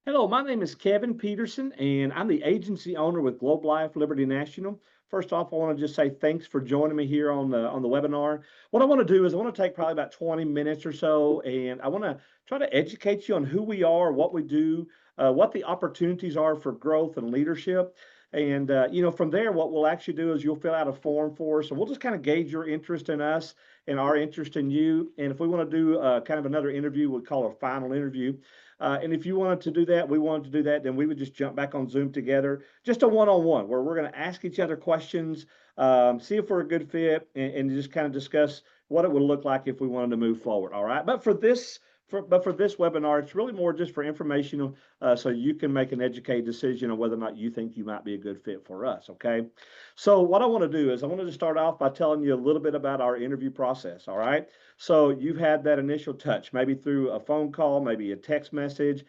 Hello, my name is Kevin Peterson, and I'm the agency owner with Globe Life Liberty National. First off, I want to just say thanks for joining me here on the webinar. What I want to do is I want to take probably about 20 minutes or so, and I want to try to educate you on who we are, what we do, what the opportunities are for growth and leadership. And from there, what we'll actually do is you'll fill out a form for us, and we'll just kind of gauge your interest in us and our interest in you. And if we want to do kind of another interview, we'll call it a final interview. And if you wanted to do that, we wanted to do that, then we would just jump back on Zoom together, just a one-on-one where we're going to ask each other questions, see if we're a good fit, and just kind of discuss what it would look like if we wanted to move forward. All right. But for this webinar, it's really more just for informational, so you can make an educated decision on whether or not you think you might be a good fit for us. Okay. So what I want to do is I wanted to start off by telling you a little bit about our interview process. All right. So you've had that initial touch, maybe through a phone call, maybe a text message.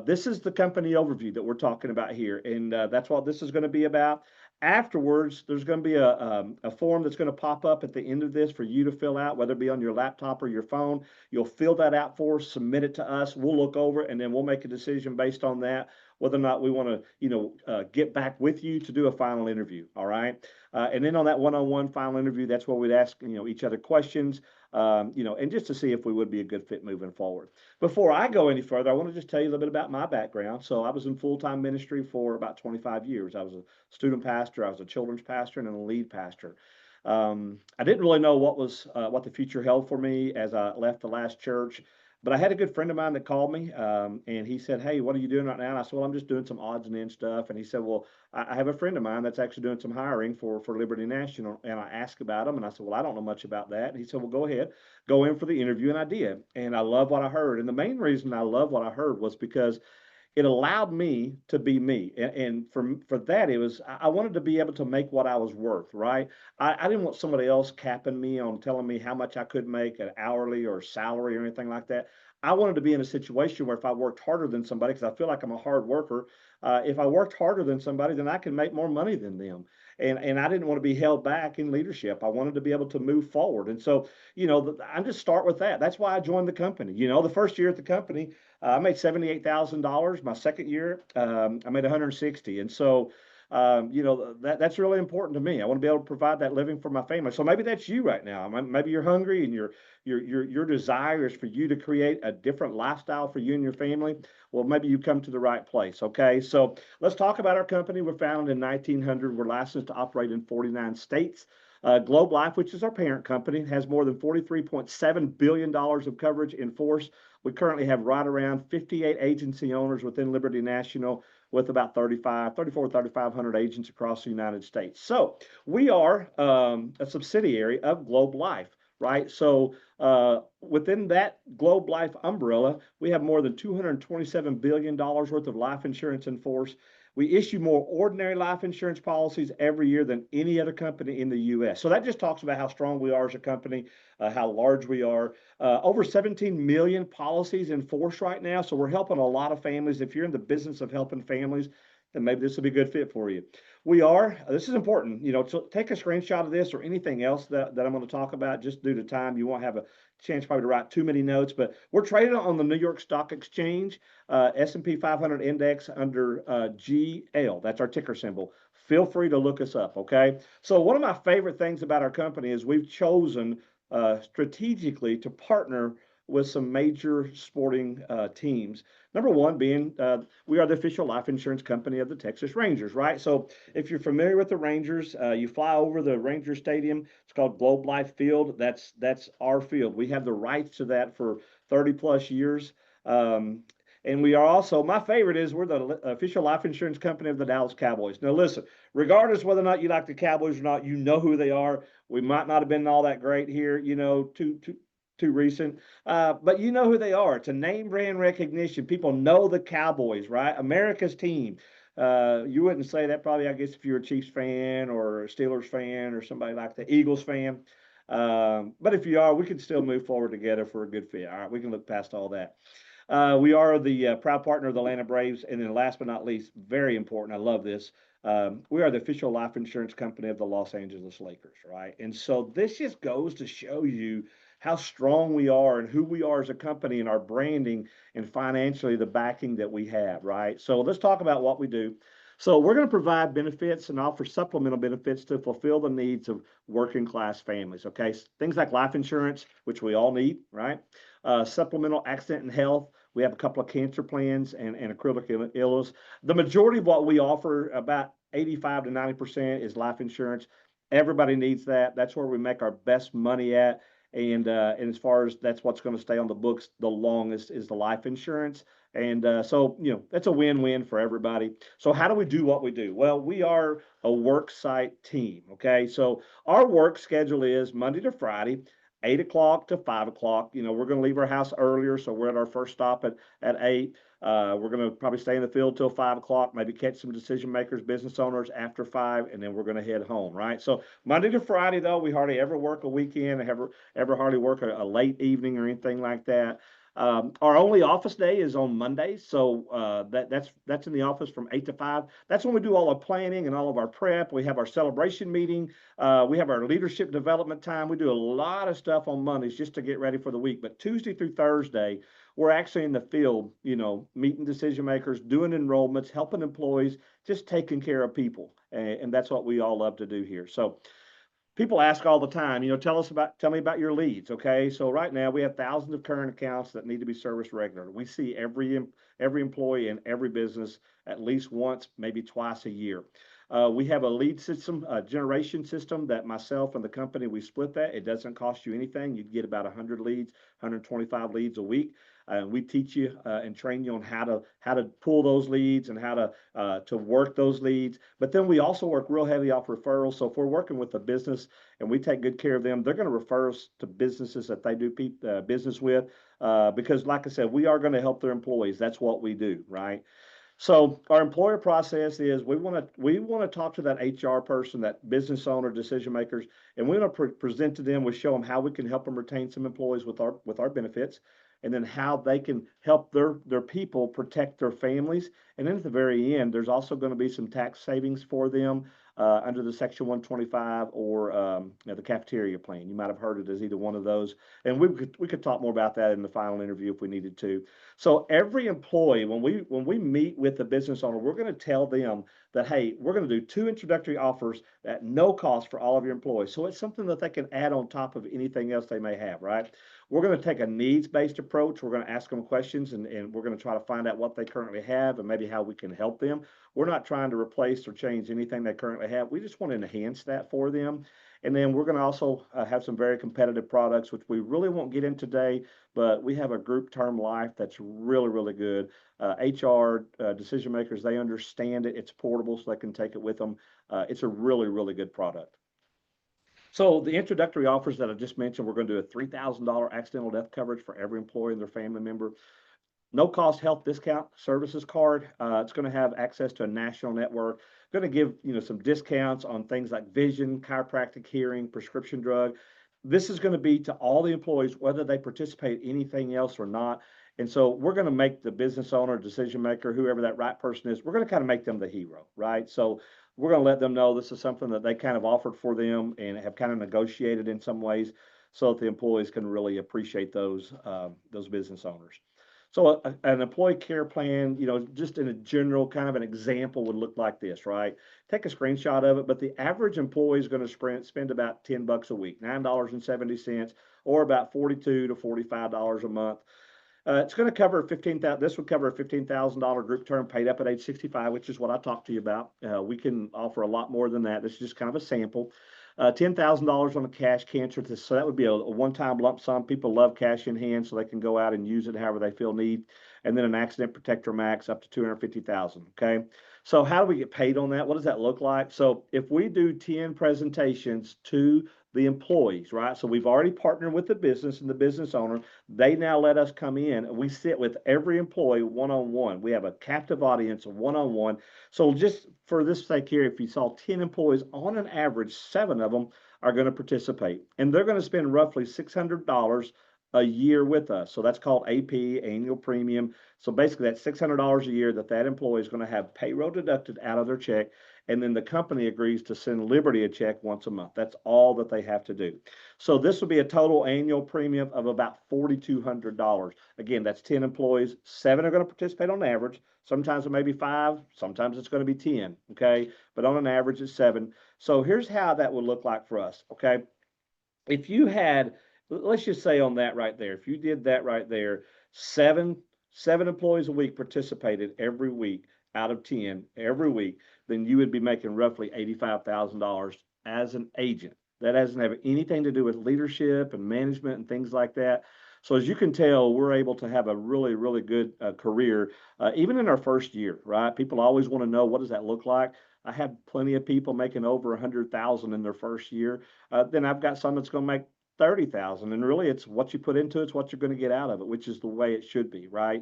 This is the company overview that we're talking about here, and that's what this is going to be about. Afterwards, there's going to be a form that's going to pop up at the end of this for you to fill out, whether it be on your laptop or your phone. You'll fill that out for us, submit it to us. We'll look over it, and then we'll make a decision based on that, whether or not we want to, get back with you to do a final interview. All right. And then on that one-on-one final interview, that's where we'd ask, each other questions, and just to see if we would be a good fit moving forward. Before I go any further, I want to just tell you a little bit about my background. So I was in full-time ministry for about 25 years. I was a student pastor, I was a children's pastor, and a lead pastor. I didn't really know what the future held for me as I left the last church, but I had a good friend of mine that called me, and he said, "Hey, what are you doing right now?" And I said, "Well, I'm just doing some odds and ends stuff." And he said, "Well, I have a friend of mine that's actually doing some hiring for Liberty National." And I asked about him, and I said, "Well, I don't know much about that." And he said, "Well, go ahead, go in for the interview." And I did, and I love what I heard. And the main reason I love what I heard was because it allowed me to be me. And for that, it was I wanted to be able to make what I was worth, right? I didn't want somebody else capping me on telling me how much I could make an hourly or salary or anything like that. I wanted to be in a situation where if I worked harder than somebody, because I feel like I'm a hard worker, if I worked harder than somebody, then I can make more money than them. And I didn't want to be held back in leadership. I wanted to be able to move forward. And so, I just start with that. That's why I joined the company. The first year at the company, I made $78,000. My second year, I made 160, and so that's really important to me. I want to be able to provide that living for my family. So maybe that's you right now. Maybe you're hungry, and your desire is for you to create a different lifestyle for you and your family. Well, maybe you come to the right place. Okay, so let's talk about our company. We're founded in 1900. We're licensed to operate in 49 states. Globe Life, which is our parent company, has more than $43.7 billion of coverage in force. We currently have right around 58 agency owners within Liberty National, with about 3,500 agents across the United States. So we are a subsidiary of Globe Life, right? So within that Globe Life umbrella, we have more than $227 billion worth of life insurance in force. We issue more ordinary life insurance policies every year than any other company in the U.S. So that just talks about how strong we are as a company, how large we are. Over 17 million policies in force right now. So we're helping a lot of families. If you're in the business of helping families, then maybe this will be a good fit for you. This is important, so take a screenshot of this or anything else that I'm going to talk about. Just due to time, you won't have a chance probably to write too many notes, but we're traded on the New York Stock Exchange, S&P 500 index under GL. That's our ticker symbol. Feel free to look us up, okay? So one of my favorite things about our company is we've chosen strategically to partner with some major sporting teams. Number one being we are the official life insurance company of the Texas Rangers, right? So if you're familiar with the Rangers, you fly over the Ranger Stadium. It's called Globe Life Field. That's our field. We have the rights to that for 30 plus years. And we are also, my favorite is we're the official life insurance company of the Dallas Cowboys. Now, listen, regardless whether or not you like the Cowboys or not, you know who they are. We might not have been all that great here, too recent, but you know who they are. It's a name brand recognition. People know the Cowboys, right? America's team. You wouldn't say that probably, I guess, if you're a Chiefs fan or a Steelers fan or somebody like the Eagles fan. But if you are, we can still move forward together for a good fit. All right, we can look past all that. We are the proud partner of the Atlanta Braves. And then last but not least, very important, I love this. We are the official life insurance company of the Los Angeles Lakers, right? And so this just goes to show you how strong we are and who we are as a company and our branding and financially the backing that we have, right? So let's talk about what we do. So we're going to provide benefits and offer supplemental benefits to fulfill the needs of working class families. Okay, things like life insurance, which we all need, right? Supplemental accident and health. We have a couple of cancer plans and a critical illness. The majority of what we offer, about 85 to 90%, is life insurance. Everybody needs that. That's where we make our best money at. And as far as that's what's going to stay on the books the longest is the life insurance. And so that's a win-win for everybody. So how do we do what we do? Well, we are a work site team. Okay, so our work schedule is Monday to Friday, 8 o'clock to 5 o'clock. We're going to leave our house earlier, so we're at our first stop at 8. We're going to probably stay in the field till 5 o'clock, maybe catch some decision makers, business owners after 5, and then we're going to head home, right? So Monday to Friday, though, we hardly ever work a weekend, ever hardly work a late evening or anything like that. Our only office day is on Mondays, so that's in the office from 8 to 5. That's when we do all our planning and all of our prep. We have our celebration meeting. We have our leadership development time. We do a lot of stuff on Mondays just to get ready for the week. But Tuesday through Thursday, we're actually in the field, meeting decision makers, doing enrollments, helping employees, just taking care of people, and that's what we all love to do here. So people ask all the time, tell me about your leads. Okay, so right now we have thousands of current accounts that need to be serviced regularly. We see every employee in every business at least once, maybe twice a year. We have a lead system, a generation system that myself and the company, we split that. It doesn't cost you anything. You get about 100 leads, 125 leads a week. We teach you and train you on how to pull those leads and how to work those leads. But then we also work real heavy off referrals. So if we're working with a business and we take good care of them, they're going to refer us to businesses that they do business with, because, like I said, we are going to help their employees. That's what we do, right? So our employer process is we want to talk to that HR person, that business owner, decision makers, and we want to present to them. We show them how we can help them retain some employees with our benefits, and then how they can help their people protect their families. And then at the very end, there's also going to be some tax savings for them under the Section 125 or the cafeteria plan. You might have heard it as either one of those, and we could talk more about that in the final interview if we needed to. So every employee, when we meet with the business owner, we're going to tell them that, hey, we're going to do 2 introductory offers at no cost for all of your employees. So it's something that they can add on top of anything else they may have, right? We're going to take a needs-based approach. We're going to ask them questions, and we're going to try to find out what they currently have and maybe how we can help them. We're not trying to replace or change anything they currently have. We just want to enhance that for them. And then we're going to also have some very competitive products, which we really won't get in today, but we have a group term life that's really, really good. HR decision makers, they understand it. It's portable, so they can take it with them. It's a really, really good product. So the introductory offers that I just mentioned, we're going to do a $3,000 accidental death coverage for every employee and their family member. No cost health discount services card. It's going to have access to a national network. Going to give some discounts on things like vision, chiropractic, hearing, prescription drug. This is going to be to all the employees, whether they participate in anything else or not. And so we're going to make the business owner, decision maker, whoever that right person is, we're going to kind of make them the hero, right? So we're going to let them know this is something that they kind of offered for them and have kind of negotiated in some ways, so that the employees can really appreciate those business owners. So an employee care plan, just in a general kind of an example would look like this, right? Take a screenshot of it, but the average employee is going to spend about $10 a week, $9.70, or about $42 to $45 a month. It's going to cover 15,000. This would cover a $15,000 group term paid up at age 65, which is what I talked to you about. We can offer a lot more than that. This is just kind of a sample. $10,000 on a cash cancer. So that would be a one-time lump sum. People love cash in hand, so they can go out and use it however they feel need. And then an accident protector max up to $250,000. Okay. So how do we get paid on that? What does that look like? So if we do 10 presentations to the employees, right? So we've already partnered with the business and the business owner. They now let us come in, and we sit with every employee one-on-one. We have a captive audience of one-on-one. So just for this sake here, if you saw 10 employees, on an average, 7 of them are going to participate, and they're going to spend roughly $600 a year with us. So that's called AP, annual premium. So basically that's $600 a year that employee is going to have payroll deducted out of their check. And then the company agrees to send Liberty a check once a month. That's all that they have to do. So this will be a total annual premium of about $4,200. Again, that's 10 employees. 7 are going to participate on average. Sometimes it may be 5, sometimes it's going to be 10, okay? But on an average, it's 7. So here's how that would look like for us, okay? If you had, let's just say on that right there, if you did that right there, seven employees a week participated every week out of 10 every week, then you would be making roughly $85,000 as an agent. That doesn't have anything to do with leadership and management and things like that. So as you can tell, we're able to have a really, really good career, even in our first year, right? People always want to know, what does that look like? I have plenty of people making over 100,000 in their first year. Then I've got some that's going to make 30,000, and really it's what you put into it, it's what you're going to get out of it, which is the way it should be, right?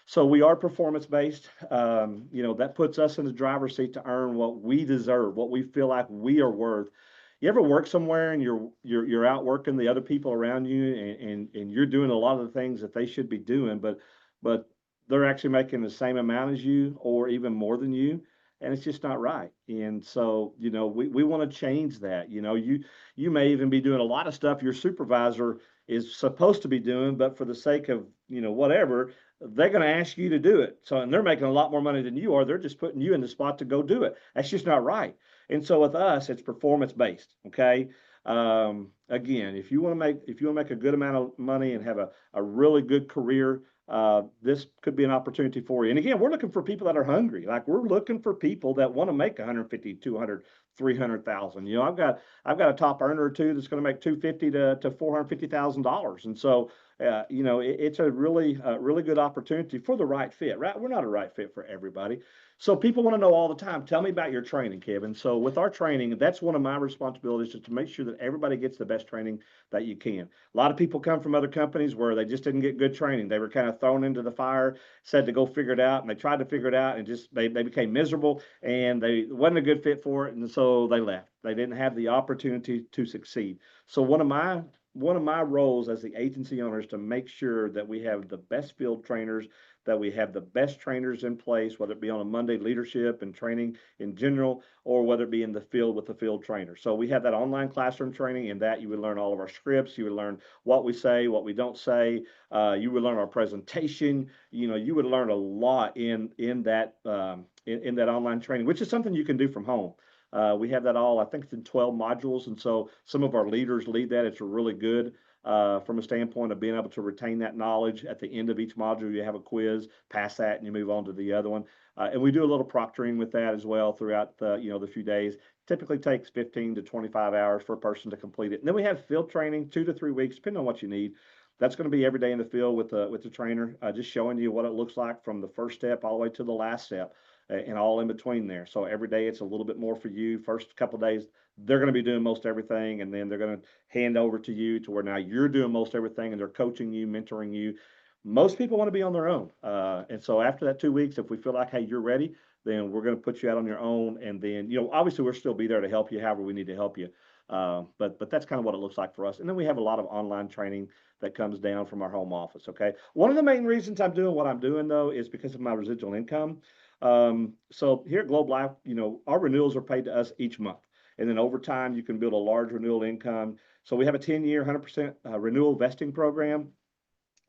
So we are performance based. That puts us in the driver's seat to earn what we deserve, what we feel like we are worth. You ever work somewhere and you're out working the other people around you, and you're doing a lot of the things that they should be doing, but they're actually making the same amount as you or even more than you, and it's just not right. And so, we want to change that. You may even be doing a lot of stuff your supervisor is supposed to be doing, but for the sake of, whatever, they're going to ask you to do it. So, and they're making a lot more money than you are. They're just putting you in the spot to go do it. That's just not right. And so with us, it's performance based. Okay. Again, if you want to make a good amount of money and have a really good career, this could be an opportunity for you. And again, we're looking for people that are hungry. Like, we're looking for people that want to make 150, 200, 300,000. I've got a top earner or two that's going to make 250 to $450,000. And so, it's a really good opportunity for the right fit, right? We're not a right fit for everybody. So people want to know all the time, tell me about your training, Kevin. So with our training, that's one of my responsibilities, is to make sure that everybody gets the best training that you can. A lot of people come from other companies where they just didn't get good training. They were kind of thrown into the fire, said to go figure it out, and they tried to figure it out, and just they became miserable, and they wasn't a good fit for it, and so they left. They didn't have the opportunity to succeed. So one of my roles as the agency owner is to make sure that we have the best field trainers, that we have the best trainers in place, whether it be on a Monday leadership and training in general, or whether it be in the field with the field trainer. So we have that online classroom training. In that, you would learn all of our scripts. You would learn what we say, what we don't say. You would learn our presentation. You would learn a lot in that in that online training, which is something you can do from home. We have that all, I think it's in 12 modules. And so some of our leaders lead that. It's really good from a standpoint of being able to retain that knowledge. At the end of each module, you have a quiz, pass that, and you move on to the other one. And we do a little proctoring with that as well throughout the few days. Typically takes 15 to 25 hours for a person to complete it. And then we have field training, 2 to 3 weeks, depending on what you need. That's going to be every day in the field with the trainer, just showing you what it looks like from the first step all the way to the last step, and all in between there. So every day it's a little bit more for you. First couple of days, they're going to be doing most everything, and then they're going to hand over to you to where now you're doing most everything, and they're coaching you, mentoring you. Most people want to be on their own. And so after that 2 weeks, if we feel like, hey, you're ready, then we're going to put you out on your own. And then, obviously we'll still be there to help you however we need to help you. But that's kind of what it looks like for us. And then we have a lot of online training that comes down from our home office. Okay. One of the main reasons I'm doing what I'm doing, though, is because of my residual income. So here at Globe Life, our renewals are paid to us each month. And then over time, you can build a large renewal income. So we have a 10-year, 100% renewal vesting program.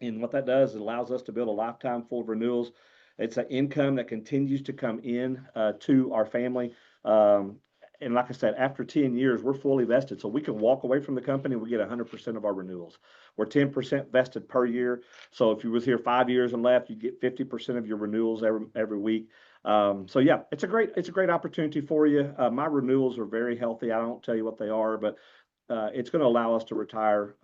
And what that does, it allows us to build a lifetime full of renewals. It's an income that continues to come in to our family. And like I said, after 10 years, we're fully vested. So we can walk away from the company and we get 100% of our renewals. We're 10% vested per year. So if you was here 5 years and left, you get 50% of your renewals every week. So yeah, it's a great opportunity for you. My renewals are very healthy. I don't tell you what they are, but it's going to allow us to retire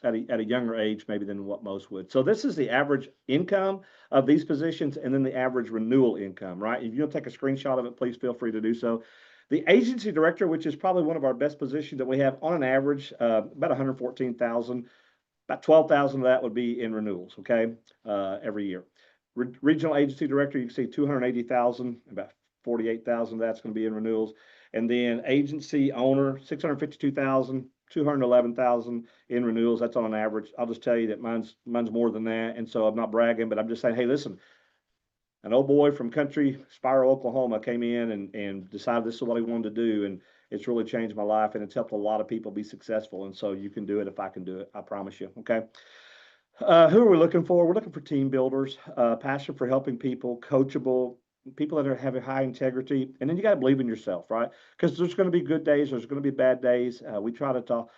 at a younger age maybe than what most would. So this is the average income of these positions, and then the average renewal income, right? If you'll take a screenshot of it, please feel free to do so. The agency director, which is probably one of our best positions that we have, on an average, about 114,000, about 12,000 of that would be in renewals, okay, every year. Regional agency director, you can see 280,000, about 48,000 of that's going to be in renewals. And then agency owner, 652,000, 211,000 in renewals. That's on an average. I'll just tell you that mine's more than that. And so I'm not bragging, but I'm just saying, hey, listen, an old boy from country Spiro, Oklahoma came in and decided this is what he wanted to do. And it's really changed my life, and it's helped a lot of people be successful. And so you can do it if I can do it. I promise you. Okay. Who are we looking for? We're looking for team builders, passion for helping people, coachable, people that have a high integrity, and then you got to believe in yourself, right? Because there's going to be good days, there's going to be bad days. We try to talk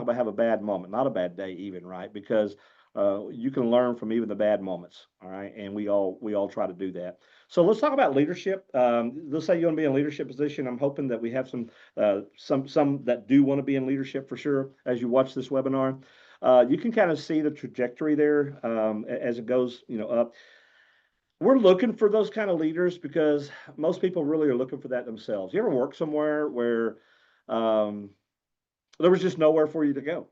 about have a bad moment, not a bad day, even, right? Because you can learn from even the bad moments, all right? And we all try to do that. So let's talk about leadership. Let's say you want to be in a leadership position. I'm hoping that we have some that do want to be in leadership for sure as you watch this webinar. You can kind of see the trajectory there as it goes, up. We're looking for those kind of leaders because most people really are looking for that themselves. You ever work somewhere where there was just nowhere for you to go,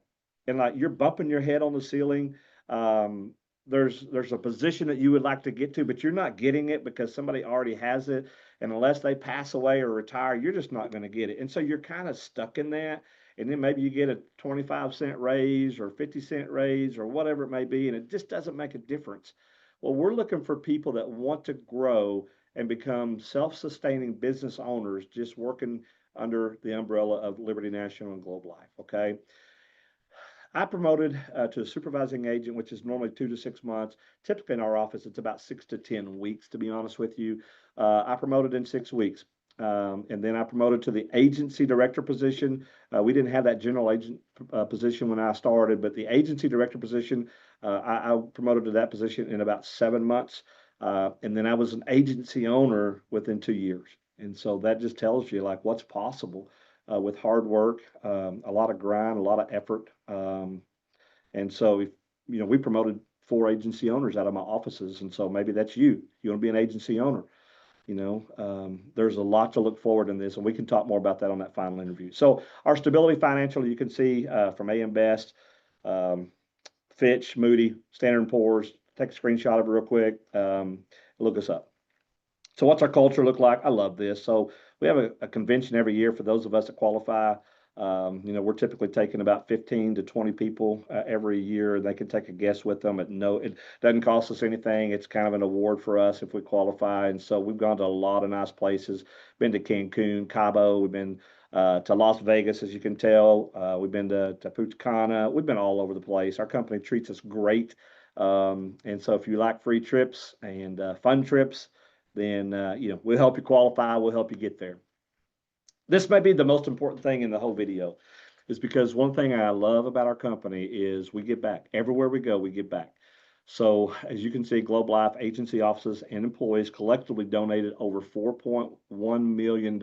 and like you're bumping your head on the ceiling? Um, there's a position that you would like to get to, but you're not getting it because somebody already has it, and unless they pass away or retire, you're just not going to get it. And so you're kind of stuck in that. And then maybe you get a 25-cent raise or 50-cent raise or whatever it may be, and it just doesn't make a difference. Well, we're looking for people that want to grow and become self-sustaining business owners, just working under the umbrella of Liberty National and Globe Life. Okay. I promoted to a supervising agent, which is normally 2 to 6 months. Typically in our office, it's about 6 to 10 weeks, to be honest with you. I promoted in 6 weeks. And then I promoted to the agency director position. We didn't have that general agent position when I started, but the agency director position, I promoted to that position in about 7 months. And then I was an agency owner within 2 years. And so that just tells you like what's possible with hard work, a lot of grind, a lot of effort. And so, we promoted 4 agency owners out of my offices. And so maybe that's you. You want to be an agency owner. There's a lot to look forward in this, and we can talk more about that on that final interview. So our stability financial, you can see from AM Best, Fitch, Moody, Standard & Poor's. Take a screenshot of it real quick. Look us up. So what's our culture look like? I love this. So we have a convention every year for those of us that qualify. We're typically taking about 15 to 20 people every year. They can take a guest with them it doesn't cost us anything. It's kind of an award for us if we qualify. And so we've gone to a lot of nice places, been to Cancun, Cabo, we've been to Las Vegas, as you can tell. We've been to Punta Cana. We've been all over the place. Our company treats us great. And so if you like free trips and fun trips, then we'll help you qualify. We'll help you get there. This may be the most important thing in the whole video, is because one thing I love about our company is we give back. Everywhere we go, we give back. So as you can see, Globe Life agency offices and employees collectively donated over $4.1 million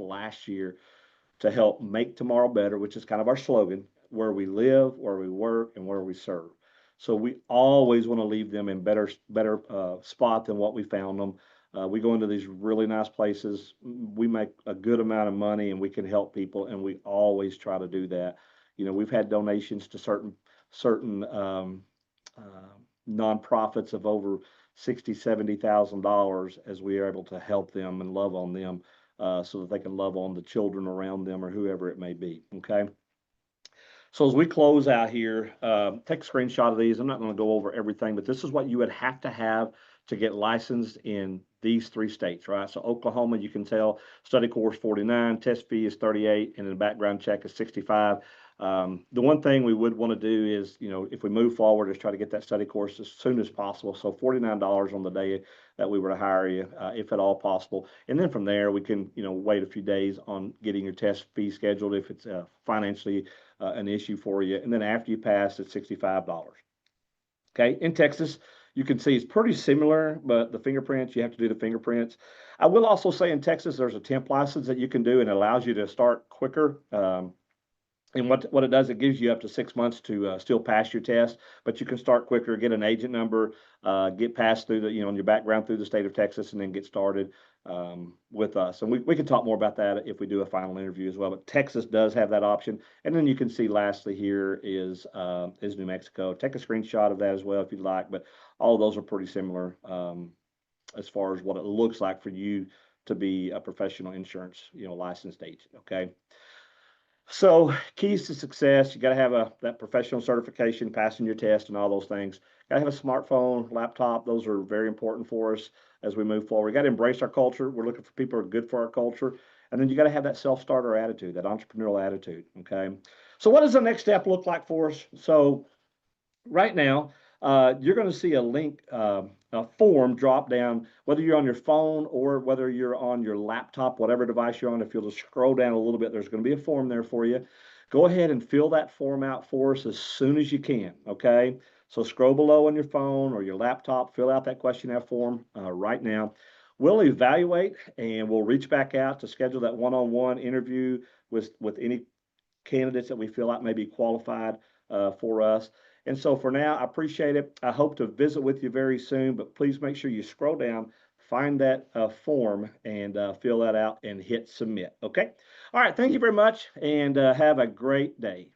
last year to help make tomorrow better, which is kind of our slogan, where we live, where we work, and where we serve. So we always want to leave them in better spot than what we found them. We go into these really nice places. We make a good amount of money, and we can help people, and we always try to do that. We've had donations to certain nonprofits of over $60,000-$70,000 as we are able to help them and love on them so that they can love on the children around them or whoever it may be. Okay. So as we close out here, take a screenshot of these. I'm not going to go over everything, but this is what you would have to get licensed in these 3 states, right? So Oklahoma, you can tell, study course 49, test fee is 38, and the background check is 65. The one thing we would want to do is, if we move forward, is try to get that study course as soon as possible. So $49 on the day that we were to hire you, if at all possible. And then from there, we can, wait a few days on getting your test fee scheduled if it's financially an issue for you. And then after you pass, it's $65. Okay. In Texas, you can see it's pretty similar, but the fingerprints, you have to do the fingerprints. I will also say in Texas, there's a temp license that you can do, and it allows you to start quicker. And what it does, it gives you up to 6 months to still pass your test, but you can start quicker, get an agent number, get passed through on your background through the state of Texas, and then get started with us. And we can talk more about that if we do a final interview as well. But Texas does have that option. And then you can see lastly here is New Mexico. Take a screenshot of that as well if you'd like. But all of those are pretty similar as far as what it looks like for you to be a professional insurance licensed agent. Okay. So keys to success, you got to have that professional certification, passing your test and all those things. Got to have a smartphone, laptop. Those are very important for us as we move forward. We got to embrace our culture. We're looking for people who are good for our culture. And then you got to have that self-starter attitude, that entrepreneurial attitude. Okay. So what does the next step look like for us? So right now, you're going to see a link, a form drop down, whether you're on your phone or whether you're on your laptop, whatever device you're on. If you'll just scroll down a little bit, there's going to be a form there for you. Go ahead and fill that form out for us as soon as you can. Okay. So scroll below on your phone or your laptop, fill out that questionnaire form right now. We'll evaluate and we'll reach back out to schedule that one-on-one interview with any candidates that we feel like may be qualified for us. And so for now, I appreciate it. I hope to visit with you very soon, but please make sure you scroll down, find that form, and fill that out and hit submit. Okay. All right. Thank you very much, and have a great day.